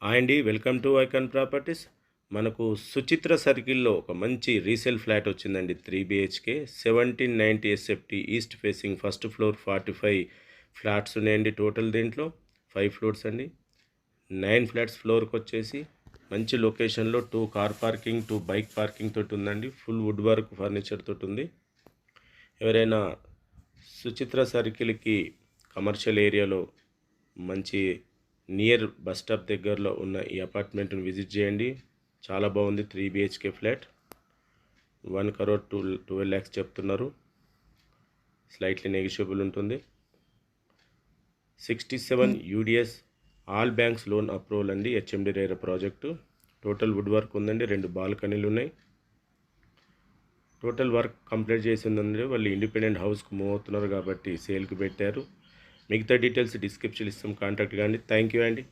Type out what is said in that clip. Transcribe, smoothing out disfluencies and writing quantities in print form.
Hi అండి. Welcome to icon properties. మనకు సుచిత్ర సర్కిల్‌లో ఒక మంచి రీసేల్ ఫ్లాట్ వచ్చిందండి. 3 BHK 1790 SFT east facing first floor 45 flats ఉన్నాయండి టోటల్ దీంట్లో. 5 ఫ్లోర్స్ అండి. 9 ఫ్లాట్స్ ఫ్లోర్‌కొచ్చేసి మంచి లొకేషన్‌లో 2 కార్ పార్కింగ్, 2 బైక్ పార్కింగ్ తోటి ఉందండి. ఫుల్ వుడ్ వర్క్ ఫర్నిచర్ తోటి ఉంది. ఎవరైనా సుచిత్ర సర్కిల్‌కి కమర్షియల్ ఏరియాలో మంచి నియర్ బస్ స్టాప్ దగ్గరలో ఉన్న ఈ అపార్ట్మెంట్ని విజిట్ చేయండి. చాలా బాగుంది. 3 బీహెచ్కే ఫ్లాట్ 1 crore 12 lakhs చెప్తున్నారు. స్లైట్లీ నెగిషియబుల్ ఉంటుంది. 67 UDS all banks loan approval అండి. HMD RERA project. Total wood work ఉందండి. 2 బాల్కనీలు ఉన్నాయి. టోటల్ వర్క్ కంప్లీట్ చేసిందండి. వాళ్ళు ఇండిపెండెంట్ హౌస్కి మూవ్ అవుతున్నారు కాబట్టి సేల్కి పెట్టారు. మిగతా డీటెయిల్స్ డిస్క్రిప్షన్ ఇస్తాం, కాంటాక్ట్ కానీ. థ్యాంక్ యూ అండి.